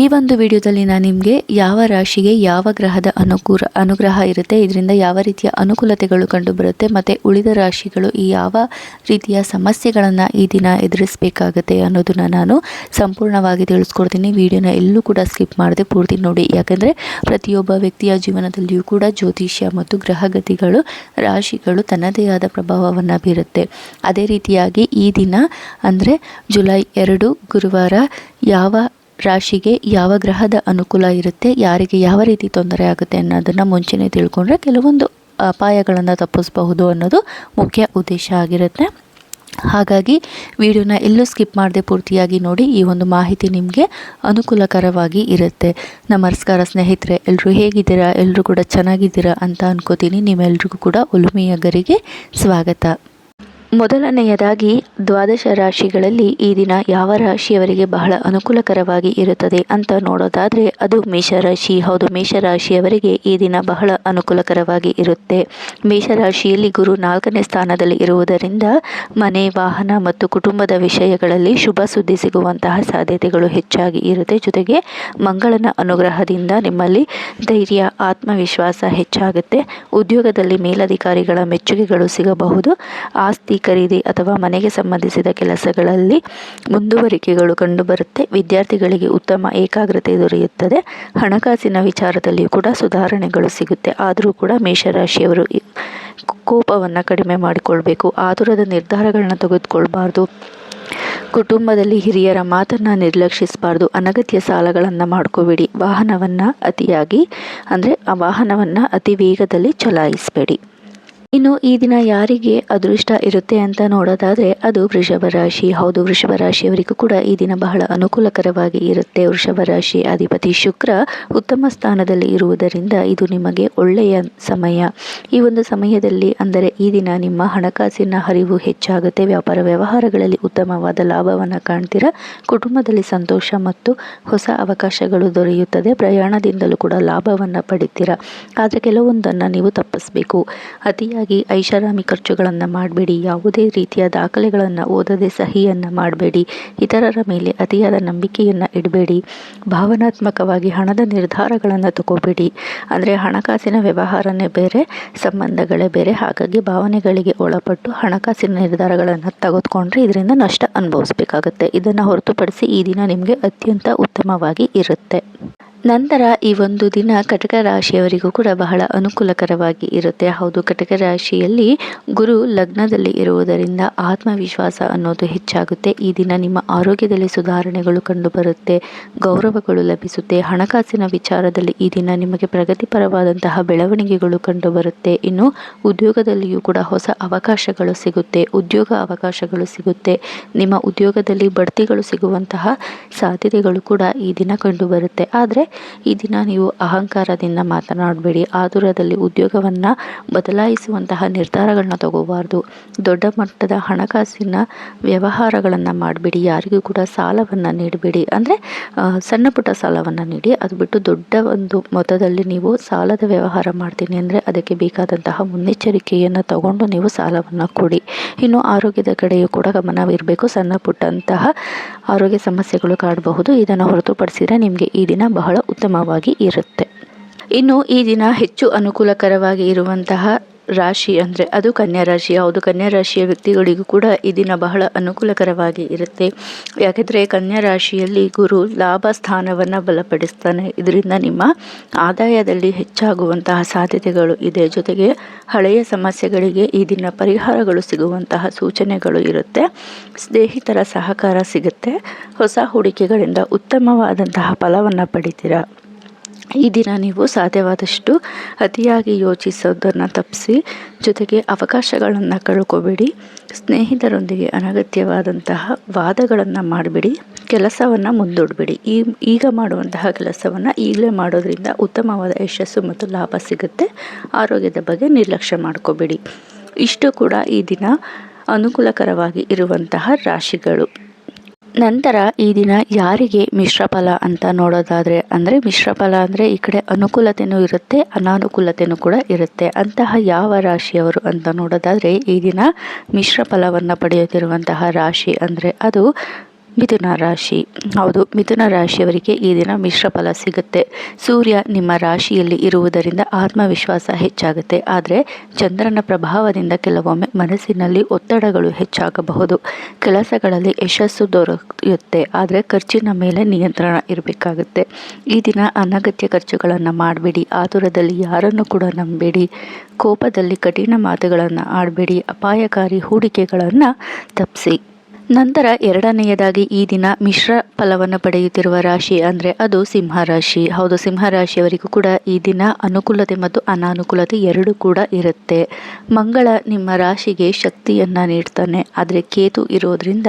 ಈ ಒಂದು ವಿಡಿಯೋದಲ್ಲಿ ನಾನು ನಿಮಗೆ ಯಾವ ರಾಶಿಗೆ ಯಾವ ಗ್ರಹದ ಅನುಗ್ರಹ ಇರುತ್ತೆ, ಇದರಿಂದ ಯಾವ ರೀತಿಯ ಅನುಕೂಲತೆಗಳು ಕಂಡುಬರುತ್ತೆ ಮತ್ತು ಉಳಿದ ರಾಶಿಗಳು ಈ ಯಾವ ರೀತಿಯ ಸಮಸ್ಯೆಗಳನ್ನು ಈ ದಿನ ಎದುರಿಸಬೇಕಾಗತ್ತೆ ಅನ್ನೋದನ್ನು ನಾನು ಸಂಪೂರ್ಣವಾಗಿ ತಿಳಿಸ್ಕೊಡ್ತೀನಿ. ವಿಡಿಯೋನ ಎಲ್ಲೂ ಕೂಡ ಸ್ಕಿಪ್ ಮಾಡದೆ ಪೂರ್ತಿ ನೋಡಿ, ಯಾಕಂದರೆ ಪ್ರತಿಯೊಬ್ಬ ವ್ಯಕ್ತಿಯ ಜೀವನದಲ್ಲಿಯೂ ಕೂಡ ಜ್ಯೋತಿಷ್ಯ ಮತ್ತು ಗ್ರಹಗತಿಗಳು ರಾಶಿಗಳು ತನ್ನದೇ ಆದ ಪ್ರಭಾವವನ್ನು ಬೀರುತ್ತೆ. ಅದೇ ರೀತಿಯಾಗಿ ಈ ದಿನ ಅಂದರೆ ಜುಲೈ 2 ಗುರುವಾರ ಯಾವ ರಾಶಿಗೆ ಯಾವ ಗ್ರಹದ ಅನುಕೂಲ ಇರುತ್ತೆ, ಯಾರಿಗೆ ಯಾವ ರೀತಿ ತೊಂದರೆ ಆಗುತ್ತೆ ಅನ್ನೋದನ್ನು ಮುಂಚೆನೇ ತಿಳ್ಕೊಂಡ್ರೆ ಕೆಲವೊಂದು ಅಪಾಯಗಳನ್ನು ತಪ್ಪಿಸಬಹುದು ಅನ್ನೋದು ಮುಖ್ಯ ಉದ್ದೇಶ ಆಗಿರುತ್ತೆ. ಹಾಗಾಗಿ ವಿಡಿಯೋನ ಎಲ್ಲೂ ಸ್ಕಿಪ್ ಮಾಡದೆ ಪೂರ್ತಿಯಾಗಿ ನೋಡಿ. ಈ ಒಂದು ಮಾಹಿತಿ ನಿಮಗೆ ಅನುಕೂಲಕರವಾಗಿ ಇರುತ್ತೆ. ನಮಸ್ಕಾರ ಸ್ನೇಹಿತರೆ, ಎಲ್ಲರೂ ಹೇಗಿದ್ದೀರಾ? ಎಲ್ಲರೂ ಕೂಡ ಚೆನ್ನಾಗಿದ್ದೀರಾ ಅಂತ ಅನ್ಕೋತೀನಿ. ನಿಮ್ಮೆಲ್ರಿಗೂ ಕೂಡ ಒಲುಮೆಯ ಗರಿಗೆ ಸ್ವಾಗತ. ಮೊದಲನೆಯದಾಗಿ ದ್ವಾದಶ ರಾಶಿಗಳಲ್ಲಿ ಈ ದಿನ ಯಾವ ರಾಶಿಯವರಿಗೆ ಬಹಳ ಅನುಕೂಲಕರವಾಗಿ ಇರುತ್ತದೆ ಅಂತ ನೋಡೋದಾದರೆ ಅದು ಮೇಷರಾಶಿ. ಹೌದು, ಮೇಷರಾಶಿಯವರಿಗೆ ಈ ದಿನ ಬಹಳ ಅನುಕೂಲಕರವಾಗಿ ಇರುತ್ತೆ. ಮೇಷರಾಶಿಯಲ್ಲಿ ಗುರು 4ನೇ ಸ್ಥಾನದಲ್ಲಿ ಇರುವುದರಿಂದ ಮನೆ, ವಾಹನ ಮತ್ತು ಕುಟುಂಬದ ವಿಷಯಗಳಲ್ಲಿ ಶುಭ ಸುದ್ದಿ ಸಿಗುವಂತಹ ಸಾಧ್ಯತೆಗಳು ಹೆಚ್ಚಾಗಿ ಇರುತ್ತೆ. ಜೊತೆಗೆ ಮಂಗಳನ ಅನುಗ್ರಹದಿಂದ ನಿಮ್ಮಲ್ಲಿ ಧೈರ್ಯ, ಆತ್ಮವಿಶ್ವಾಸ ಹೆಚ್ಚಾಗುತ್ತೆ. ಉದ್ಯೋಗದಲ್ಲಿ ಮೇಲಧಿಕಾರಿಗಳ ಮೆಚ್ಚುಗೆಗಳು ಸಿಗಬಹುದು. ಆಸ್ತಿ ಖರೀದಿ ಅಥವಾ ಮನೆಗೆ ಸಂಬಂಧಿಸಿದ ಕೆಲಸಗಳಲ್ಲಿ ಮುಂದುವರಿಕೆಗಳು ಕಂಡುಬರುತ್ತೆ. ವಿದ್ಯಾರ್ಥಿಗಳಿಗೆ ಉತ್ತಮ ಏಕಾಗ್ರತೆ ದೊರೆಯುತ್ತದೆ. ಹಣಕಾಸಿನ ವಿಚಾರದಲ್ಲಿಯೂ ಕೂಡ ಸುಧಾರಣೆಗಳು ಸಿಗುತ್ತೆ. ಆದರೂ ಕೂಡ ಮೇಷರಾಶಿಯವರು ಕೋಪವನ್ನು ಕಡಿಮೆ ಮಾಡಿಕೊಳ್ಬೇಕು. ಆತುರದ ನಿರ್ಧಾರಗಳನ್ನ ತೆಗೆದುಕೊಳ್ಬಾರ್ದು. ಕುಟುಂಬದಲ್ಲಿ ಹಿರಿಯರ ಮಾತನ್ನು ನಿರ್ಲಕ್ಷಿಸಬಾರ್ದು. ಅನಗತ್ಯ ಸಾಲಗಳನ್ನು ಮಾಡ್ಕೋಬೇಡಿ. ವಾಹನವನ್ನು ಅತಿ ವೇಗದಲ್ಲಿ ಚಲಾಯಿಸಬೇಡಿ. ಇನ್ನು ಈ ದಿನ ಯಾರಿಗೆ ಅದೃಷ್ಟ ಇರುತ್ತೆ ಅಂತ ನೋಡೋದಾದರೆ ಅದು ವೃಷಭ ರಾಶಿ. ಹೌದು, ವೃಷಭ ರಾಶಿಯವರಿಗೂ ಕೂಡ ಈ ದಿನ ಬಹಳ ಅನುಕೂಲಕರವಾಗಿ ಇರುತ್ತೆ. ವೃಷಭ ರಾಶಿ ಅಧಿಪತಿ ಶುಕ್ರ ಉತ್ತಮ ಸ್ಥಾನದಲ್ಲಿ ಇರುವುದರಿಂದ ಇದು ನಿಮಗೆ ಒಳ್ಳೆಯ ಸಮಯ. ಈ ಒಂದು ಸಮಯದಲ್ಲಿ ಅಂದರೆ ಈ ದಿನ ನಿಮ್ಮ ಹಣಕಾಸಿನ ಹರಿವು ಹೆಚ್ಚಾಗುತ್ತೆ. ವ್ಯಾಪಾರ ವ್ಯವಹಾರಗಳಲ್ಲಿ ಉತ್ತಮವಾದ ಲಾಭವನ್ನು ಕಾಣ್ತೀರಾ. ಕುಟುಂಬದಲ್ಲಿ ಸಂತೋಷ ಮತ್ತು ಹೊಸ ಅವಕಾಶಗಳು ದೊರೆಯುತ್ತದೆ. ಪ್ರಯಾಣದಿಂದಲೂ ಕೂಡ ಲಾಭವನ್ನು ಪಡಿತೀರಾ. ಆದರೆ ಕೆಲವೊಂದನ್ನು ನೀವು ತಪ್ಪಿಸಬೇಕು. ಅತಿಯಾಗಿ ಐಷಾರಾಮಿ ಖರ್ಚುಗಳನ್ನು ಮಾಡಬೇಡಿ. ಯಾವುದೇ ರೀತಿಯ ದಾಖಲೆಗಳನ್ನು ಓದದೆ ಸಹಿಯನ್ನು ಮಾಡಬೇಡಿ. ಇತರರ ಮೇಲೆ ಅತಿಯಾದ ನಂಬಿಕೆಯನ್ನು ಇಡಬೇಡಿ. ಭಾವನಾತ್ಮಕವಾಗಿ ಹಣದ ನಿರ್ಧಾರಗಳನ್ನು ತಗೋಬೇಡಿ. ಅಂದರೆ ಹಣಕಾಸಿನ ವ್ಯವಹಾರನೇ ಬೇರೆ, ಸಂಬಂಧಗಳೇ ಬೇರೆ. ಹಾಗಾಗಿ ಭಾವನೆಗಳಿಗೆ ಒಳಪಟ್ಟು ಹಣಕಾಸಿನ ನಿರ್ಧಾರಗಳನ್ನು ತೆಗೆದುಕೊಂಡ್ರೆ ಇದರಿಂದ ನಷ್ಟ ಅನುಭವಿಸಬೇಕಾಗತ್ತೆ. ಇದನ್ನು ಹೊರತುಪಡಿಸಿ ಈ ದಿನ ನಿಮಗೆ ಅತ್ಯಂತ ಉತ್ತಮವಾಗಿ ಇರುತ್ತೆ. ನಂತರ ಈ ಒಂದು ದಿನ ಕಟಕ ರಾಶಿಯವರಿಗೂ ಕೂಡ ಬಹಳ ಅನುಕೂಲಕರವಾಗಿ ಇರುತ್ತೆ. ಹೌದು, ಕಟಕ ರಾಶಿಯಲ್ಲಿ ಗುರು ಲಗ್ನದಲ್ಲಿ ಇರುವುದರಿಂದ ಆತ್ಮವಿಶ್ವಾಸ ಅನ್ನೋದು ಹೆಚ್ಚಾಗುತ್ತೆ. ಈ ದಿನ ನಿಮ್ಮ ಆರೋಗ್ಯದಲ್ಲಿ ಸುಧಾರಣೆಗಳು ಕಂಡುಬರುತ್ತೆ. ಗೌರವಗಳು ಲಭಿಸುತ್ತೆ. ಹಣಕಾಸಿನ ವಿಚಾರದಲ್ಲಿ ಈ ದಿನ ನಿಮಗೆ ಪ್ರಗತಿಪರವಾದಂತಹ ಬೆಳವಣಿಗೆಗಳು ಕಂಡುಬರುತ್ತೆ. ಇನ್ನು ಉದ್ಯೋಗದಲ್ಲಿಯೂ ಕೂಡ ಹೊಸ ಅವಕಾಶಗಳು ಸಿಗುತ್ತೆ. ಉದ್ಯೋಗ ಅವಕಾಶಗಳು ಸಿಗುತ್ತೆ. ನಿಮ್ಮ ಉದ್ಯೋಗದಲ್ಲಿ ಬಡ್ತಿಗಳು ಸಿಗುವಂತಹ ಸಾಧ್ಯತೆಗಳು ಕೂಡ ಈ ದಿನ ಕಂಡುಬರುತ್ತೆ. ಆದರೆ ಈ ದಿನ ನೀವು ಅಹಂಕಾರದಿಂದ ಮಾತನಾಡಬೇಡಿ. ಆತುರದಲ್ಲಿ ಉದ್ಯೋಗವನ್ನು ಬದಲಾಯಿಸುವಂತಹ ನಿರ್ಧಾರಗಳನ್ನ ತಗೋಬಾರ್ದು. ದೊಡ್ಡ ಮಟ್ಟದ ಹಣಕಾಸಿನ ವ್ಯವಹಾರಗಳನ್ನು ಮಾಡಬೇಡಿ. ಯಾರಿಗೂ ಕೂಡ ಸಾಲವನ್ನು ನೀಡಬೇಡಿ. ಅಂದರೆ ಸಣ್ಣ ಪುಟ್ಟ ಸಾಲವನ್ನು ನೀಡಿ. ಅದು ಬಿಟ್ಟು ದೊಡ್ಡ ಒಂದು ಮೊತ್ತದಲ್ಲಿ ನೀವು ಸಾಲದ ವ್ಯವಹಾರ ಮಾಡ್ತೀನಿ ಅಂದರೆ ಅದಕ್ಕೆ ಬೇಕಾದಂತಹ ಮುನ್ನೆಚ್ಚರಿಕೆಯನ್ನು ತಗೊಂಡು ನೀವು ಸಾಲವನ್ನು ಕೊಡಿ. ಇನ್ನು ಆರೋಗ್ಯದ ಕಡೆಯೂ ಕೂಡ ಗಮನವಿರಬೇಕು. ಸಣ್ಣ ಪುಟ್ಟಂತಹ ಆರೋಗ್ಯ ಸಮಸ್ಯೆಗಳು ಕಾಡಬಹುದು. ಇದನ್ನು ಹೊರತುಪಡಿಸಿದರೆ ನಿಮಗೆ ಈ ದಿನ ಬಹಳ ಉತ್ತಮವಾಗಿ ಇರುತ್ತೆ. ಇನ್ನು ಈ ದಿನ ಹೆಚ್ಚು ಅನುಕೂಲಕರವಾಗಿ ಇರುವಂತಹ ರಾಶಿ ಅಂದರೆ ಅದು ಕನ್ಯಾ ರಾಶಿ. ಹೌದು, ಕನ್ಯಾ ರಾಶಿಯ ವ್ಯಕ್ತಿಗಳಿಗೂ ಕೂಡ ಈ ದಿನ ಬಹಳ ಅನುಕೂಲಕರವಾಗಿ ಇರುತ್ತೆ. ಯಾಕೆಂದರೆ ಕನ್ಯಾ ರಾಶಿಯಲ್ಲಿ ಗುರು ಲಾಭ ಸ್ಥಾನವನ್ನು ಬಲಪಡಿಸ್ತಾನೆ. ಇದರಿಂದ ನಿಮ್ಮ ಆದಾಯದಲ್ಲಿ ಹೆಚ್ಚಾಗುವಂತಹ ಸಾಧ್ಯತೆಗಳು ಇದೆ. ಜೊತೆಗೆ ಹಳೆಯ ಸಮಸ್ಯೆಗಳಿಗೆ ಈ ದಿನ ಪರಿಹಾರಗಳು ಸಿಗುವಂತಹ ಸೂಚನೆಗಳು ಇರುತ್ತೆ. ಸ್ನೇಹಿತರ ಸಹಕಾರ ಸಿಗುತ್ತೆ. ಹೊಸ ಹೂಡಿಕೆಗಳಿಂದ ಉತ್ತಮವಾದಂತಹ ಫಲವನ್ನು ಪಡಿತೀರಾ. ಈ ದಿನ ನೀವು ಸಾಧ್ಯವಾದಷ್ಟು ಅತಿಯಾಗಿ ಯೋಚಿಸೋದನ್ನು ತಪ್ಪಿಸಿ. ಜೊತೆಗೆ ಅವಕಾಶಗಳನ್ನು ಕಳ್ಕೊಬೇಡಿ. ಸ್ನೇಹಿತರೊಂದಿಗೆ ಅನಗತ್ಯವಾದಂತಹ ವಾದಗಳನ್ನು ಮಾಡಬೇಡಿ. ಕೆಲಸವನ್ನು ಮುಂದೂಡಬೇಡಿ. ಈಗ ಮಾಡುವಂತಹ ಕೆಲಸವನ್ನು ಈಗಲೇ ಮಾಡೋದ್ರಿಂದ ಉತ್ತಮವಾದ ಯಶಸ್ಸು ಮತ್ತು ಲಾಭ ಸಿಗುತ್ತೆ. ಆರೋಗ್ಯದ ಬಗ್ಗೆ ನಿರ್ಲಕ್ಷ್ಯ ಮಾಡ್ಕೋಬೇಡಿ. ಇಷ್ಟು ಕೂಡ ಈ ದಿನ ಅನುಕೂಲಕರವಾಗಿ ಇರುವಂತಹ ರಾಶಿಗಳು. ನಂತರ ಈ ದಿನ ಯಾರಿಗೆ ಮಿಶ್ರ ಫಲ ಅಂತ ನೋಡೋದಾದರೆ ಅಂದರೆ ಮಿಶ್ರ ಫಲ ಅಂದರೆ ಈ ಕಡೆ ಅನುಕೂಲತೆಯೂ ಇರುತ್ತೆ, ಅನಾನುಕೂಲತೆಯೂ ಕೂಡ ಇರುತ್ತೆ. ಅಂತಹ ಯಾವ ರಾಶಿಯವರು ಅಂತ ನೋಡೋದಾದರೆ ಈ ದಿನ ಮಿಶ್ರ ಫಲವನ್ನು ಪಡೆಯುತ್ತಿರುವಂತಹ ರಾಶಿ ಅಂದರೆ ಅದು ಮಿಥುನ ರಾಶಿ. ಹೌದು, ಮಿಥುನ ರಾಶಿಯವರಿಗೆ ಈ ದಿನ ಮಿಶ್ರ ಫಲ ಸಿಗುತ್ತೆ. ಸೂರ್ಯ ನಿಮ್ಮ ರಾಶಿಯಲ್ಲಿ ಇರುವುದರಿಂದ ಆತ್ಮವಿಶ್ವಾಸ ಹೆಚ್ಚಾಗುತ್ತೆ. ಆದರೆ ಚಂದ್ರನ ಪ್ರಭಾವದಿಂದ ಕೆಲವೊಮ್ಮೆ ಮನಸ್ಸಿನಲ್ಲಿ ಒತ್ತಡಗಳು ಹೆಚ್ಚಾಗಬಹುದು. ಕೆಲಸಗಳಲ್ಲಿ ಯಶಸ್ಸು ದೊರೆಯುತ್ತೆ, ಆದರೆ ಖರ್ಚಿನ ಮೇಲೆ ನಿಯಂತ್ರಣ ಇರಬೇಕಾಗುತ್ತೆ. ಈ ದಿನ ಅನಗತ್ಯ ಖರ್ಚುಗಳನ್ನು ಮಾಡಬೇಡಿ. ಆತುರದಲ್ಲಿ ಯಾರನ್ನು ಕೂಡ ನಂಬೇಡಿ. ಕೋಪದಲ್ಲಿ ಕಠಿಣ ಮಾತುಗಳನ್ನು ಆಡಬೇಡಿ. ಅಪಾಯಕಾರಿ ಹೂಡಿಕೆಗಳನ್ನು ತಪ್ಪಿಸಿ. ನಂತರ ಎರಡನೆಯದಾಗಿ ಈ ದಿನ ಮಿಶ್ರ ಫಲವನ್ನು ಪಡೆಯುತ್ತಿರುವ ರಾಶಿ ಅಂದರೆ ಅದು ಸಿಂಹ ರಾಶಿ. ಹೌದು, ಸಿಂಹ ರಾಶಿಯವರಿಗೂ ಕೂಡ ಈ ದಿನ ಅನುಕೂಲತೆ ಮತ್ತು ಅನಾನುಕೂಲತೆ ಎರಡೂ ಕೂಡ ಇರುತ್ತೆ. ಮಂಗಳ ನಿಮ್ಮ ರಾಶಿಗೆ ಶಕ್ತಿಯನ್ನು ನೀಡ್ತಾನೆ, ಆದರೆ ಕೇತು ಇರೋದ್ರಿಂದ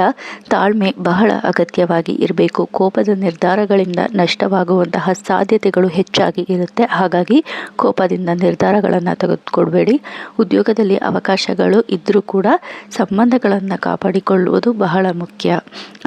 ತಾಳ್ಮೆ ಬಹಳ ಅಗತ್ಯವಾಗಿ ಇರಬೇಕು. ಕೋಪದ ನಿರ್ಧಾರಗಳಿಂದ ನಷ್ಟವಾಗುವಂತಹ ಸಾಧ್ಯತೆಗಳು ಹೆಚ್ಚಾಗಿ ಇರುತ್ತೆ. ಹಾಗಾಗಿ ಕೋಪದಿಂದ ನಿರ್ಧಾರಗಳನ್ನು ತೆಗೆದುಕೊಳ್ಬೇಡಿ. ಉದ್ಯೋಗದಲ್ಲಿ ಅವಕಾಶಗಳು ಇದ್ದರೂ ಕೂಡ ಸಂಬಂಧಗಳನ್ನು ಕಾಪಾಡಿಕೊಳ್ಳುವುದು ಬಹಳ ಮುಖ್ಯ.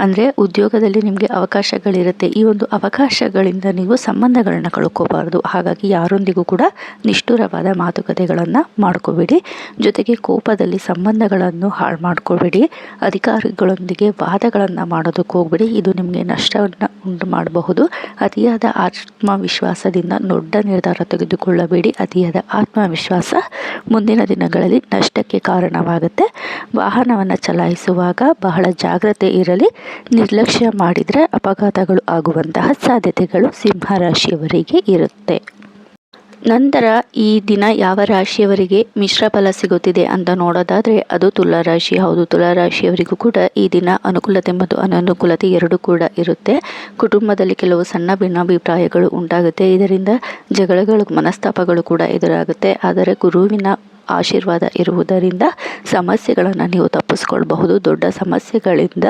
ಅಂದರೆ ಉದ್ಯೋಗದಲ್ಲಿ ನಿಮಗೆ ಅವಕಾಶಗಳಿರುತ್ತೆ. ಈ ಒಂದು ಅವಕಾಶಗಳಿಂದ ನೀವು ಸಂಬಂಧಗಳನ್ನ ಕಳ್ಕೋಬಾರ್ದು. ಹಾಗಾಗಿ ಯಾರೊಂದಿಗೂ ಕೂಡ ನಿಷ್ಠುರವಾದ ಮಾತುಕತೆಗಳನ್ನು ಮಾಡ್ಕೋಬೇಡಿ. ಜೊತೆಗೆ ಕೋಪದಲ್ಲಿ ಸಂಬಂಧಗಳನ್ನು ಹಾಳು ಮಾಡ್ಕೋಬೇಡಿ. ಅಧಿಕಾರಿಗಳೊಂದಿಗೆ ವಾದಗಳನ್ನು ಮಾಡೋದಕ್ಕೆ ಹೋಗ್ಬೇಡಿ. ಇದು ನಿಮಗೆ ನಷ್ಟವನ್ನು ಉಂಟು ಮಾಡಬಹುದು. ಅತಿಯಾದ ಆತ್ಮವಿಶ್ವಾಸದಿಂದ ದೊಡ್ಡ ನಿರ್ಧಾರ ತೆಗೆದುಕೊಳ್ಳಬೇಡಿ. ಅತಿಯಾದ ಆತ್ಮವಿಶ್ವಾಸ ಮುಂದಿನ ದಿನಗಳಲ್ಲಿ ನಷ್ಟಕ್ಕೆ ಕಾರಣವಾಗುತ್ತೆ. ವಾಹನವನ್ನು ಚಲಾಯಿಸುವಾಗ ಬಹಳ ಜಾಗ್ರತೆ ಇರಲಿ. ನಿರ್ಲಕ್ಷ್ಯ ಮಾಡಿದರೆ ಅಪಘಾತಗಳು ಆಗುವಂತಹ ಸಾಧ್ಯತೆಗಳು ಸಿಂಹರಾಶಿಯವರಿಗೆ ಇರುತ್ತೆ. ನಂತರ ಈ ದಿನ ಯಾವ ರಾಶಿಯವರಿಗೆ ಮಿಶ್ರ ಫಲ ಸಿಗುತ್ತಿದೆ ಅಂತ ನೋಡೋದಾದರೆ ಅದು ತುಲಾ ರಾಶಿ. ಹೌದು, ತುಲಾ ರಾಶಿಯವರಿಗೂ ಕೂಡ ಈ ದಿನ ಅನುಕೂಲತೆ ಮತ್ತು ಅನನುಕೂಲತೆ ಎರಡೂ ಕೂಡ ಇರುತ್ತೆ. ಕುಟುಂಬದಲ್ಲಿ ಕೆಲವು ಸಣ್ಣ ಭಿನ್ನಾಭಿಪ್ರಾಯಗಳು ಉಂಟಾಗುತ್ತೆ. ಇದರಿಂದ ಜಗಳಗಳು, ಮನಸ್ತಾಪಗಳು ಕೂಡ ಎದುರಾಗುತ್ತೆ. ಆದರೆ ಗುರುವಿನ ಆಶೀರ್ವಾದ ಇರುವುದರಿಂದ ಸಮಸ್ಯೆಗಳನ್ನು ನೀವು ತಪ್ಪಿಸ್ಕೊಳ್ಬಹುದು. ದೊಡ್ಡ ಸಮಸ್ಯೆಗಳಿಂದ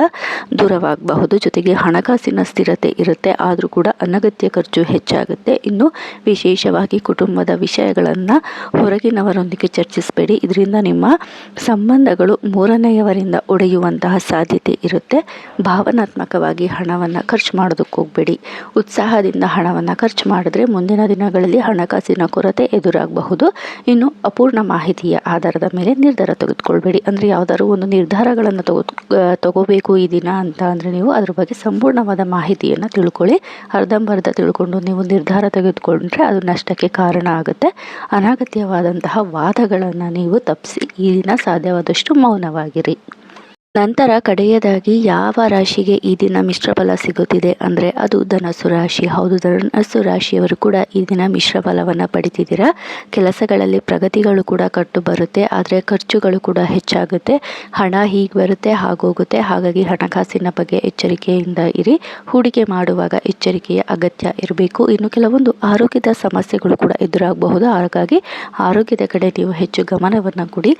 ದೂರವಾಗಬಹುದು. ಜೊತೆಗೆ ಹಣಕಾಸಿನ ಸ್ಥಿರತೆ ಇರುತ್ತೆ, ಆದರೂ ಕೂಡ ಅನಗತ್ಯ ಖರ್ಚು ಹೆಚ್ಚಾಗುತ್ತೆ. ಇನ್ನು ವಿಶೇಷವಾಗಿ ಕುಟುಂಬದ ವಿಷಯಗಳನ್ನು ಹೊರಗಿನವರೊಂದಿಗೆ ಚರ್ಚಿಸಬೇಡಿ. ಇದರಿಂದ ನಿಮ್ಮ ಸಂಬಂಧಗಳು ಮೂರನೆಯವರಿಂದ ಒಡೆಯುವಂತಹ ಸಾಧ್ಯತೆ ಇರುತ್ತೆ. ಭಾವನಾತ್ಮಕವಾಗಿ ಹಣವನ್ನು ಖರ್ಚು ಮಾಡೋದಕ್ಕೆ ಹೋಗಬೇಡಿ. ಉತ್ಸಾಹದಿಂದ ಹಣವನ್ನು ಖರ್ಚು ಮಾಡಿದ್ರೆ ಮುಂದಿನ ದಿನಗಳಲ್ಲಿ ಹಣಕಾಸಿನ ಕೊರತೆ ಎದುರಾಗಬಹುದು. ಇನ್ನು ಅಪೂರ್ಣ ಮಾಹಿತಿಯ ಆಧಾರದ ಮೇಲೆ ನಿರ್ಧಾರ ತೆಗೆದುಕೊಳ್ಬೇಡಿ. ಅಂದರೆ ಯಾವುದಾದ್ರು ಒಂದು ನಿರ್ಧಾರಗಳನ್ನು ತಗೋಬೇಕು ಈ ದಿನ ಅಂತ ಅಂದರೆ ನೀವು ಅದ್ರ ಬಗ್ಗೆ ಸಂಪೂರ್ಣವಾದ ಮಾಹಿತಿಯನ್ನು ತಿಳ್ಕೊಳ್ಳಿ. ಅರ್ಧಂಬರ್ಧ ತಿಳ್ಕೊಂಡು ನೀವು ನಿರ್ಧಾರ ತೆಗೆದುಕೊಂಡ್ರೆ ಅದು ನಷ್ಟಕ್ಕೆ ಕಾರಣ ಆಗುತ್ತೆ. ಅನಗತ್ಯವಾದಂತಹ ವಾದಗಳನ್ನು ನೀವು ತಪ್ಪಿಸಿ ಈ ದಿನ ಸಾಧ್ಯವಾದಷ್ಟು ಮೌನವಾಗಿರಿ. ನಂತರ ಕಡೆಯದಾಗಿ ಯಾವ ರಾಶಿಗೆ ಈ ದಿನ ಮಿಶ್ರ ಫಲ ಸಿಗುತ್ತಿದೆ ಅಂದರೆ ಅದು ಧನಸ್ಸು ರಾಶಿ. ಹೌದು, ಧನಸ್ಸು ರಾಶಿಯವರು ಕೂಡ ಈ ದಿನ ಮಿಶ್ರ ಫಲವನ್ನು ಪಡಿತಿದ್ದೀರಾ. ಕೆಲಸಗಳಲ್ಲಿ ಪ್ರಗತಿಗಳು ಕೂಡ ಕಟ್ಟು ಬರುತ್ತೆ, ಆದರೆ ಖರ್ಚುಗಳು ಕೂಡ ಹೆಚ್ಚಾಗುತ್ತೆ. ಹಣ ಹೀಗೆ ಬರುತ್ತೆ ಹಾಗೋಗುತ್ತೆ. ಹಾಗಾಗಿ ಹಣಕಾಸಿನ ಬಗ್ಗೆ ಎಚ್ಚರಿಕೆಯಿಂದ ಇರಿ. ಹೂಡಿಕೆ ಮಾಡುವಾಗ ಎಚ್ಚರಿಕೆಯ ಅಗತ್ಯ ಇರಬೇಕು. ಇನ್ನು ಕೆಲವೊಂದು ಆರೋಗ್ಯದ ಸಮಸ್ಯೆಗಳು ಕೂಡ ಎದುರಾಗಬಹುದು. ಹಾಗಾಗಿ ಆರೋಗ್ಯದ ಕಡೆ ನೀವು ಹೆಚ್ಚು ಗಮನವನ್ನು ಕೊಡಿ.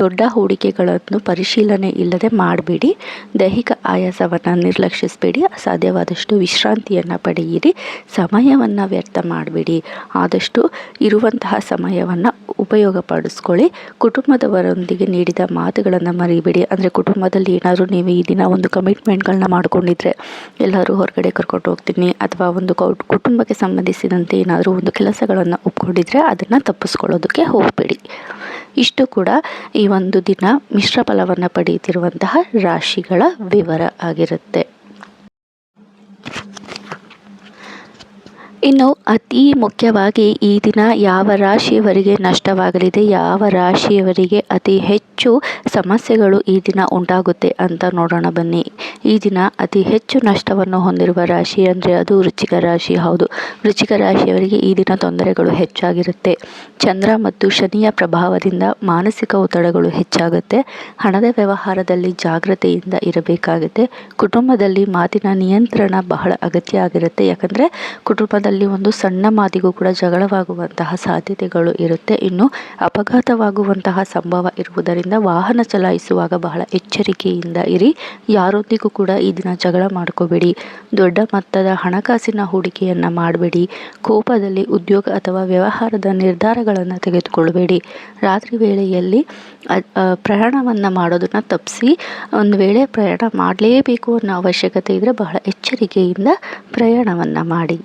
ದೊಡ್ಡ ಹೂಡಿಕೆಗಳನ್ನು ಪರಿಶೀಲನೆ ಇಲ್ಲದೆ ಮಾಡಬೇಡಿ. ದೈಹಿಕ ಆಯಾಸವನ್ನು ನಿರ್ಲಕ್ಷಿಸಬೇಡಿ. ಸಾಧ್ಯವಾದಷ್ಟು ವಿಶ್ರಾಂತಿಯನ್ನು ಪಡೆಯಿರಿ. ಸಮಯವನ್ನು ವ್ಯರ್ಥ ಮಾಡಬೇಡಿ. ಆದಷ್ಟು ಇರುವಂತಹ ಸಮಯವನ್ನು ಉಪಯೋಗಪಡಿಸ್ಕೊಳ್ಳಿ. ಕುಟುಂಬದವರೊಂದಿಗೆ ನೀಡಿದ ಮಾತುಗಳನ್ನು ಮರಿಬೇಡಿ. ಅಂದರೆ ಕುಟುಂಬದಲ್ಲಿ ಏನಾದರೂ ನೀವು ಈ ದಿನ ಒಂದು ಕಮಿಟ್ಮೆಂಟ್ಗಳನ್ನ ಮಾಡ್ಕೊಂಡಿದ್ರೆ, ಎಲ್ಲರೂ ಹೊರಗಡೆ ಕರ್ಕೊಂಡು ಹೋಗ್ತೀನಿ ಅಥವಾ ಒಂದು ಕುಟುಂಬಕ್ಕೆ ಸಂಬಂಧಿಸಿದಂತೆ ಏನಾದರೂ ಒಂದು ಕೆಲಸಗಳನ್ನು ಒಪ್ಕೊಂಡಿದ್ರೆ ಅದನ್ನು ತಪ್ಪಿಸ್ಕೊಳ್ಳೋದಕ್ಕೆ ಹೋಗಬೇಡಿ. ಇಷ್ಟು ಕೂಡ ಈ ಒಂದು ದಿನ ಮಿಶ್ರ ಫಲವನ್ನು ಪಡೆಯುತ್ತಿರುವಂತಹ ರಾಶಿಗಳ ವಿವರ ಆಗಿರುತ್ತೆ. ಇನ್ನು ಅತಿ ಮುಖ್ಯವಾಗಿ ಈ ದಿನ ಯಾವ ರಾಶಿಯವರಿಗೆ ನಷ್ಟವಾಗಲಿದೆ, ಯಾವ ರಾಶಿಯವರಿಗೆ ಅತಿ ಹೆಚ್ಚು ಸಮಸ್ಯೆಗಳು ಈ ದಿನ ಉಂಟಾಗುತ್ತೆ ಅಂತ ನೋಡೋಣ ಬನ್ನಿ. ಈ ದಿನ ಅತಿ ಹೆಚ್ಚು ನಷ್ಟವನ್ನು ಹೊಂದಿರುವ ರಾಶಿ ಅಂದರೆ ಅದು ವೃಶ್ಚಿಕ ರಾಶಿ. ಹೌದು, ವೃಶ್ಚಿಕ ರಾಶಿಯವರಿಗೆ ಈ ದಿನ ತೊಂದರೆಗಳು ಹೆಚ್ಚಾಗಿರುತ್ತೆ. ಚಂದ್ರ ಮತ್ತು ಶನಿಯ ಪ್ರಭಾವದಿಂದ ಮಾನಸಿಕ ಒತ್ತಡಗಳು ಹೆಚ್ಚಾಗುತ್ತೆ. ಹಣದ ವ್ಯವಹಾರದಲ್ಲಿ ಜಾಗ್ರತೆಯಿಂದ ಇರಬೇಕಾಗುತ್ತೆ. ಕುಟುಂಬದಲ್ಲಿ ಮಾತಿನ ನಿಯಂತ್ರಣ ಬಹಳ ಅಗತ್ಯ ಆಗಿರುತ್ತೆ. ಯಾಕಂದರೆ ಕುಟುಂಬದಲ್ಲಿ ಒಂದು ಸಣ್ಣ ಮಾತಿಗೂ ಕೂಡ ಜಗಳವಾಗುವಂತಹ ಸಾಧ್ಯತೆಗಳು ಇರುತ್ತೆ. ಇನ್ನು ಅಪಘಾತವಾಗುವಂತಹ ಸಂಭವ ಇರುವುದರಿಂದ ವಾಹನ ಚಲಾಯಿಸುವಾಗ ಬಹಳ ಎಚ್ಚರಿಕೆಯಿಂದ ಇರಿ. ಯಾರೊಂದಿಗೂ ಕೂಡ ಈ ದಿನ ಜಗಳ ಮಾಡ್ಕೋಬೇಡಿ. ದೊಡ್ಡ ಮೊತ್ತದ ಹಣಕಾಸಿನ ಹೂಡಿಕೆಯನ್ನು ಮಾಡಬೇಡಿ. ಕೋಪದಲ್ಲಿ ಉದ್ಯೋಗ ಅಥವಾ ವ್ಯವಹಾರದ ನಿರ್ಧಾರಗಳನ್ನು ತೆಗೆದುಕೊಳ್ಳಬೇಡಿ. ರಾತ್ರಿ ವೇಳೆಯಲ್ಲಿ ಪ್ರಯಾಣವನ್ನು ಮಾಡೋದನ್ನು ತಪ್ಪಿಸಿ. ಒಂದು ವೇಳೆ ಪ್ರಯಾಣ ಮಾಡಲೇಬೇಕು ಅನ್ನೋ ಅವಶ್ಯಕತೆ ಇದ್ದರೆ ಬಹಳ ಎಚ್ಚರಿಕೆಯಿಂದ ಪ್ರಯಾಣವನ್ನು ಮಾಡಿ.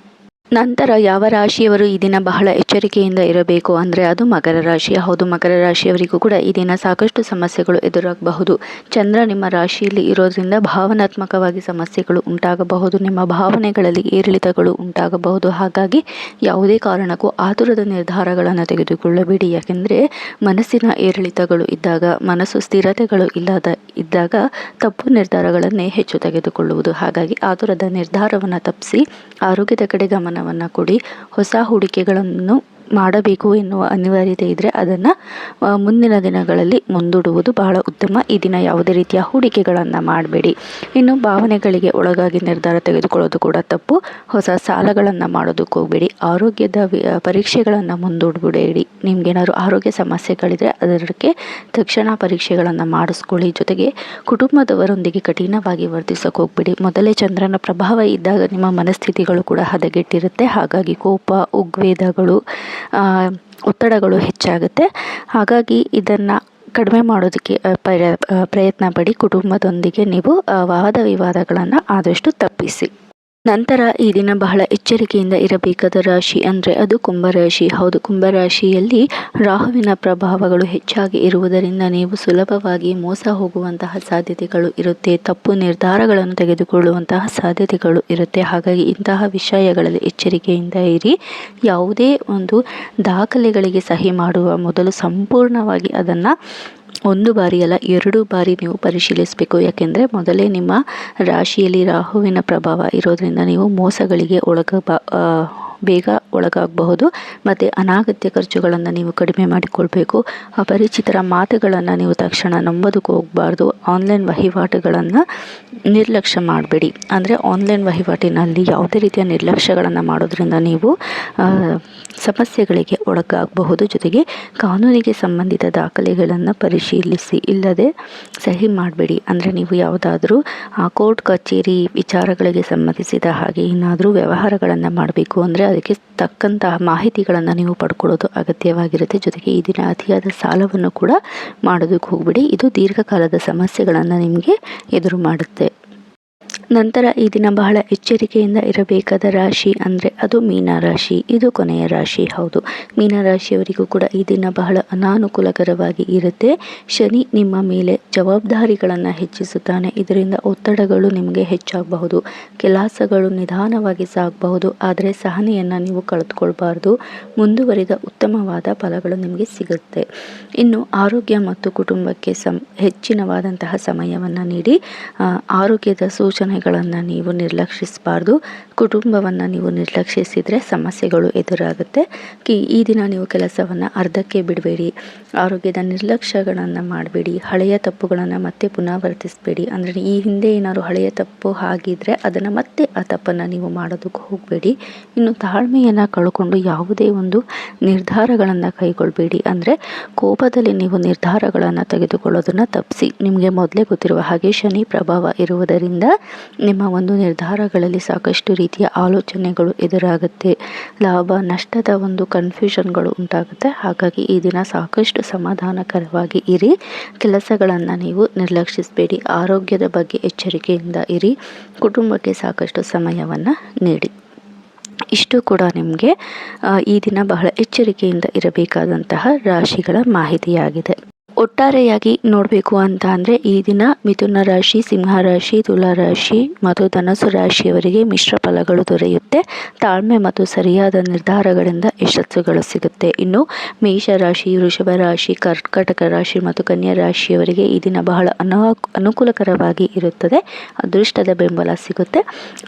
ನಂತರ ಯಾವ ರಾಶಿಯವರು ಈ ದಿನ ಬಹಳ ಎಚ್ಚರಿಕೆಯಿಂದ ಇರಬೇಕು ಅಂದರೆ ಅದು ಮಕರ ರಾಶಿ. ಹೌದು, ಮಕರ ರಾಶಿಯವರಿಗೂ ಕೂಡ ಈ ದಿನ ಸಾಕಷ್ಟು ಸಮಸ್ಯೆಗಳು ಎದುರಾಗಬಹುದು. ಚಂದ್ರ ನಿಮ್ಮ ರಾಶಿಯಲ್ಲಿ ಇರೋದ್ರಿಂದ ಭಾವನಾತ್ಮಕವಾಗಿ ಸಮಸ್ಯೆಗಳು ಉಂಟಾಗಬಹುದು. ನಿಮ್ಮ ಭಾವನೆಗಳಲ್ಲಿ ಏರಿಳಿತಗಳು ಉಂಟಾಗಬಹುದು. ಹಾಗಾಗಿ ಯಾವುದೇ ಕಾರಣಕ್ಕೂ ಆತುರದ ನಿರ್ಧಾರಗಳನ್ನು ತೆಗೆದುಕೊಳ್ಳಬೇಡಿ. ಯಾಕೆಂದರೆ ಮನಸ್ಸಿನ ಏರಿಳಿತಗಳು ಇದ್ದಾಗ, ಮನಸ್ಸು ಸ್ಥಿರತೆಗಳು ಇದ್ದಾಗ ತಪ್ಪು ನಿರ್ಧಾರಗಳನ್ನೇ ಹೆಚ್ಚು ತೆಗೆದುಕೊಳ್ಳುವುದು. ಹಾಗಾಗಿ ಆತುರದ ನಿರ್ಧಾರವನ್ನು ತಪ್ಪಿಸಿ ಆರೋಗ್ಯದ ಕಡೆ ಗಮನವನ್ನು ಕೊಡಿ. ಹೊಸ ಹೂಡಿಕೆಗಳನ್ನು ಮಾಡಬೇಕು ಎನ್ನುವ ಅನಿವಾರ್ಯತೆ ಇದ್ದರೆ ಅದನ್ನು ಮುಂದಿನ ದಿನಗಳಲ್ಲಿ ಮುಂದೂಡುವುದು ಬಹಳ ಉತ್ತಮ. ಈ ದಿನ ಯಾವುದೇ ರೀತಿಯ ಹೂಡಿಕೆಗಳನ್ನು ಮಾಡಬೇಡಿ. ಇನ್ನು ಭಾವನೆಗಳಿಗೆ ಒಳಗಾಗಿ ನಿರ್ಧಾರ ತೆಗೆದುಕೊಳ್ಳೋದು ಕೂಡ ತಪ್ಪು. ಹೊಸ ಸಾಲಗಳನ್ನು ಮಾಡೋದಕ್ಕೆ ಹೋಗಬೇಡಿ. ಆರೋಗ್ಯದ ಪರೀಕ್ಷೆಗಳನ್ನು ಮುಂದೂಡಬೇಡಿ. ನಿಮಗೇನಾದ್ರು ಆರೋಗ್ಯ ಸಮಸ್ಯೆಗಳಿದ್ರೆ ಅದಕ್ಕೆ ತಕ್ಷಣ ಪರೀಕ್ಷೆಗಳನ್ನು ಮಾಡಿಸ್ಕೊಳ್ಳಿ. ಜೊತೆಗೆ ಕುಟುಂಬದವರೊಂದಿಗೆ ಕಠಿಣವಾಗಿ ವರ್ತಿಸೋಕೆ ಹೋಗಬೇಡಿ. ಮೊದಲೇ ಚಂದ್ರನ ಪ್ರಭಾವ ಇದ್ದಾಗ ನಿಮ್ಮ ಮನಸ್ಥಿತಿಗಳು ಕೂಡ ಹದಗೆಟ್ಟಿರುತ್ತೆ. ಹಾಗಾಗಿ ಕೋಪ, ಉದ್ವೇಗಗಳು, ಒತ್ತಡಗಳು ಹೆಚ್ಚಾಗುತ್ತೆ. ಹಾಗಾಗಿ ಇದನ್ನು ಕಡಿಮೆ ಮಾಡೋದಕ್ಕೆ ಪ್ರಯತ್ನ ಪಡಿ. ಕುಟುಂಬದೊಂದಿಗೆ ನೀವು ವಾದ ವಿವಾದಗಳನ್ನು ಆದಷ್ಟು ತಪ್ಪಿಸಿ. ನಂತರ ಈ ದಿನ ಬಹಳ ಎಚ್ಚರಿಕೆಯಿಂದ ಇರಬೇಕಾದ ರಾಶಿ ಅಂದರೆ ಅದು ಕುಂಭರಾಶಿ. ಹೌದು, ಕುಂಭರಾಶಿಯಲ್ಲಿ ರಾಹುವಿನ ಪ್ರಭಾವಗಳು ಹೆಚ್ಚಾಗಿ ಇರುವುದರಿಂದ ನೀವು ಸುಲಭವಾಗಿ ಮೋಸ ಹೋಗುವಂತಹ ಸಾಧ್ಯತೆಗಳು ಇರುತ್ತೆ. ತಪ್ಪು ನಿರ್ಧಾರಗಳನ್ನು ತೆಗೆದುಕೊಳ್ಳುವಂತಹ ಸಾಧ್ಯತೆಗಳು ಇರುತ್ತೆ. ಹಾಗಾಗಿ ಇಂತಹ ವಿಷಯಗಳಲ್ಲಿ ಎಚ್ಚರಿಕೆಯಿಂದ ಇರಿ. ಯಾವುದೇ ಒಂದು ದಾಖಲೆಗಳಿಗೆ ಸಹಿ ಮಾಡುವ ಮೊದಲು ಸಂಪೂರ್ಣವಾಗಿ ಅದನ್ನು ಒಂದು ಬಾರಿ ಅಲ್ಲ 2 ಬಾರಿ ನೀವು ಪರಿಶೀಲಿಸಬೇಕು. ಯಾಕೆಂದರೆ ಮೊದಲೇ ನಿಮ್ಮ ರಾಶಿಯಲ್ಲಿ ರಾಹುವಿನ ಪ್ರಭಾವ ಇರೋದ್ರಿಂದ ನೀವು ಮೋಸಗಳಿಗೆ ಬೇಗ ಒಳಗಾಗಬಹುದು. ಮತ್ತು ಅನಾಗತ್ಯ ಖರ್ಚುಗಳನ್ನು ನೀವು ಕಡಿಮೆ ಮಾಡಿಕೊಳ್ಬೇಕು. ಅಪರಿಚಿತರ ಮಾತುಗಳನ್ನು ನೀವು ತಕ್ಷಣ ನಂಬೋದಕ್ಕೆ ಹೋಗಬಾರ್ದು. ಆನ್ಲೈನ್ ವಹಿವಾಟುಗಳನ್ನು ನಿರ್ಲಕ್ಷ್ಯ ಮಾಡಬೇಡಿ. ಅಂದರೆ ಆನ್ಲೈನ್ ವಹಿವಾಟಿನಲ್ಲಿ ಯಾವುದೇ ರೀತಿಯ ನಿರ್ಲಕ್ಷ್ಯಗಳನ್ನು ಮಾಡೋದ್ರಿಂದ ನೀವು ಸಮಸ್ಯೆಗಳಿಗೆ ಒಳಗಾಗಬಹುದು. ಜೊತೆಗೆ ಕಾನೂನಿಗೆ ಸಂಬಂಧಿತ ದಾಖಲೆಗಳನ್ನು ಪರಿಶೀಲಿಸಿ, ಇಲ್ಲದೆ ಸಹಿ ಮಾಡಬೇಡಿ. ಅಂದರೆ ನೀವು ಯಾವುದಾದ್ರೂ ಕೋರ್ಟ್ ಕಚೇರಿ ವಿಚಾರಗಳಿಗೆ ಸಂಬಂಧಿಸಿದ ಹಾಗೆ ಏನಾದರೂ ವ್ಯವಹಾರಗಳನ್ನು ಮಾಡಬೇಕು ಅಂದರೆ ಅದಕ್ಕೆ ತಕ್ಕಂತಹ ಮಾಹಿತಿಗಳನ್ನು ನೀವು ಪಡ್ಕೊಳ್ಳೋದು ಅಗತ್ಯವಾಗಿರುತ್ತೆ. ಜೊತೆಗೆ ಈ ದಿನ ಅತಿಯಾದ ಸಾಲವನ್ನು ಕೂಡ ಮಾಡೋದಕ್ಕೆ ಹೋಗಬೇಡಿ. ಇದು ದೀರ್ಘಕಾಲದ ಸಮಸ್ಯೆಗಳನ್ನು ನಿಮಗೆ ಎದುರು ಮಾಡುತ್ತೆ. ನಂತರ ಈ ದಿನ ಬಹಳ ಎಚ್ಚರಿಕೆಯಿಂದ ಇರಬೇಕಾದ ರಾಶಿ ಅಂದರೆ ಅದು ಮೀನರಾಶಿ. ಇದು ಕೊನೆಯ ರಾಶಿ. ಹೌದು, ಮೀನರಾಶಿಯವರಿಗೂ ಕೂಡ ಈ ದಿನ ಬಹಳ ಅನಾನುಕೂಲಕರವಾಗಿ ಇರುತ್ತೆ. ಶನಿ ನಿಮ್ಮ ಮೇಲೆ ಜವಾಬ್ದಾರಿಗಳನ್ನು ಹೆಚ್ಚಿಸುತ್ತಾನೆ. ಇದರಿಂದ ಒತ್ತಡಗಳು ನಿಮಗೆ ಹೆಚ್ಚಾಗಬಹುದು. ಕೆಲಸಗಳು ನಿಧಾನವಾಗಿ ಸಾಗಬಹುದು. ಆದರೆ ಸಹನೆಯನ್ನು ನೀವು ಕಳೆದುಕೊಳ್ಬಾರ್ದು. ಮುಂದುವರಿದ ಉತ್ತಮವಾದ ಫಲಗಳು ನಿಮಗೆ ಸಿಗುತ್ತೆ. ಇನ್ನು ಆರೋಗ್ಯ ಮತ್ತು ಕುಟುಂಬಕ್ಕೆ ಹೆಚ್ಚಿನವಾದಂತಹ ಸಮಯವನ್ನು ನೀಡಿ. ಆರೋಗ್ಯದ ಸೂಚನೆಗಳನ್ನು ನೀವು ನಿರ್ಲಕ್ಷಿಸಬಾರ್ದು. ಕುಟುಂಬವನ್ನು ನೀವು ನಿರ್ಲಕ್ಷಿಸಿದರೆ ಸಮಸ್ಯೆಗಳು ಎದುರಾಗುತ್ತೆ. ಈ ದಿನ ನೀವು ಕೆಲಸವನ್ನು ಅರ್ಧಕ್ಕೆ ಬಿಡಬೇಡಿ. ಆರೋಗ್ಯದ ನಿರ್ಲಕ್ಷ್ಯಗಳನ್ನು ಮಾಡಬೇಡಿ. ಹಳೆಯ ತಪ್ಪುಗಳನ್ನು ಮತ್ತೆ ಪುನರಾವರ್ತಿಸಬೇಡಿ. ಅಂದರೆ ಈ ಹಿಂದೆ ಏನಾದ್ರು ಹಳೆಯ ತಪ್ಪು ಆಗಿದ್ರೆ ಅದನ್ನು ಮತ್ತೆ ಆ ತಪ್ಪನ್ನು ನೀವು ಮಾಡೋದಕ್ಕೆ ಹೋಗಬೇಡಿ. ಇನ್ನು ತಾಳ್ಮೆಯನ್ನು ಕಳ್ಕೊಂಡು ಯಾವುದೇ ಒಂದು ನಿರ್ಧಾರಗಳನ್ನು ಕೈಗೊಳ್ಳಬೇಡಿ. ಅಂದರೆ ಕೋಪದಲ್ಲಿ ನೀವು ನಿರ್ಧಾರಗಳನ್ನು ತೆಗೆದುಕೊಳ್ಳೋದನ್ನು ತಪ್ಪಿಸಿ. ನಿಮಗೆ ಮೊದಲೇ ಗೊತ್ತಿರುವ ಹಾಗೆ ಶನಿ ಪ್ರಭಾವ ಇರುವುದರಿಂದ ನಿಮ್ಮ ಒಂದು ನಿರ್ಧಾರಗಳಲ್ಲಿ ಸಾಕಷ್ಟು ರೀತಿಯ ಆಲೋಚನೆಗಳು ಎದುರಾಗುತ್ತೆ. ಲಾಭ ನಷ್ಟದ ಒಂದು ಕನ್ಫ್ಯೂಷನ್ಗಳು ಉಂಟಾಗುತ್ತೆ. ಹಾಗಾಗಿ ಈ ದಿನ ಸಾಕಷ್ಟು ಸಮಾಧಾನಕರವಾಗಿ ಇರಿ. ಕೆಲಸಗಳನ್ನು ನೀವು ನಿರ್ಲಕ್ಷಿಸಬೇಡಿ. ಆರೋಗ್ಯದ ಬಗ್ಗೆ ಎಚ್ಚರಿಕೆಯಿಂದ ಇರಿ. ಕುಟುಂಬಕ್ಕೆ ಸಾಕಷ್ಟು ಸಮಯವನ್ನು ನೀಡಿ. ಇಷ್ಟು ಕೂಡ ನಿಮಗೆ ಈ ದಿನ ಬಹಳ ಎಚ್ಚರಿಕೆಯಿಂದ ಇರಬೇಕಾದಂತಹ ರಾಶಿಗಳ ಮಾಹಿತಿಯಾಗಿದೆ. ಒಟ್ಟಾರೆಯಾಗಿ ನೋಡಬೇಕು ಅಂತ ಅಂದರೆ ಈ ದಿನ ಮಿಥುನ ರಾಶಿ, ಸಿಂಹ ರಾಶಿ, ತುಲಾ ರಾಶಿ ಮತ್ತು ಧನಸ್ಸು ರಾಶಿಯವರಿಗೆ ಮಿಶ್ರ ಫಲಗಳು ದೊರೆಯುತ್ತೆ. ತಾಳ್ಮೆ ಮತ್ತು ಸರಿಯಾದ ನಿರ್ಧಾರಗಳಿಂದ ಯಶಸ್ಸುಗಳು ಸಿಗುತ್ತೆ. ಇನ್ನು ಮೇಷ ರಾಶಿ, ವೃಷಭ ರಾಶಿ, ಕರ್ಕಾಟಕ ರಾಶಿ ಮತ್ತು ಕನ್ಯಾ ರಾಶಿಯವರಿಗೆ ಈ ದಿನ ಬಹಳ ಅನುಕೂಲಕರವಾಗಿ ಇರುತ್ತದೆ. ಅದೃಷ್ಟದ ಬೆಂಬಲ ಸಿಗುತ್ತೆ.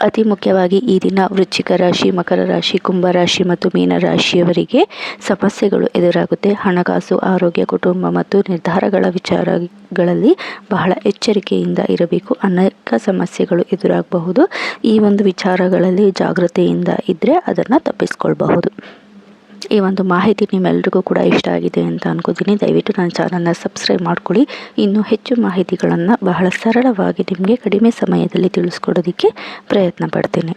ಅತಿ ಮುಖ್ಯವಾಗಿ ಈ ದಿನ ವೃಶ್ಚಿಕ ರಾಶಿ, ಮಕರ ರಾಶಿ, ಕುಂಭ ರಾಶಿ ಮತ್ತು ಮೀನ ರಾಶಿಯವರಿಗೆ ಸಮಸ್ಯೆಗಳು ಎದುರಾಗುತ್ತೆ. ಹಣಕಾಸು, ಆರೋಗ್ಯ, ಕುಟುಂಬ ಮತ್ತು ನಿರ್ಧಾರಗಳ ವಿಚಾರಗಳಲ್ಲಿ ಬಹಳ ಎಚ್ಚರಿಕೆಯಿಂದ ಇರಬೇಕು. ಅನೇಕ ಸಮಸ್ಯೆಗಳು ಎದುರಾಗಬಹುದು. ಈ ಒಂದು ವಿಚಾರಗಳಲ್ಲಿ ಜಾಗೃತೆಯಿಂದ ಇದ್ದರೆ ಅದನ್ನು ತಪ್ಪಿಸ್ಕೊಳ್ಬಹುದು. ಈ ಒಂದು ಮಾಹಿತಿ ನಿಮ್ಮೆಲ್ಲರಿಗೂ ಕೂಡ ಇಷ್ಟ ಆಗಿದೆ ಅಂತ ಅನ್ಕೋತೀನಿ. ದಯವಿಟ್ಟು ನನ್ನ ಚಾನಲ್ನ ಸಬ್ಸ್ಕ್ರೈಬ್ ಮಾಡ್ಕೊಳ್ಳಿ. ಇನ್ನೂ ಹೆಚ್ಚು ಮಾಹಿತಿಗಳನ್ನು ಬಹಳ ಸರಳವಾಗಿ ನಿಮಗೆ ಕಡಿಮೆ ಸಮಯದಲ್ಲಿ ತಿಳಿಸ್ಕೊಡೋದಕ್ಕೆ ಪ್ರಯತ್ನ ಪಡ್ತೇನೆ.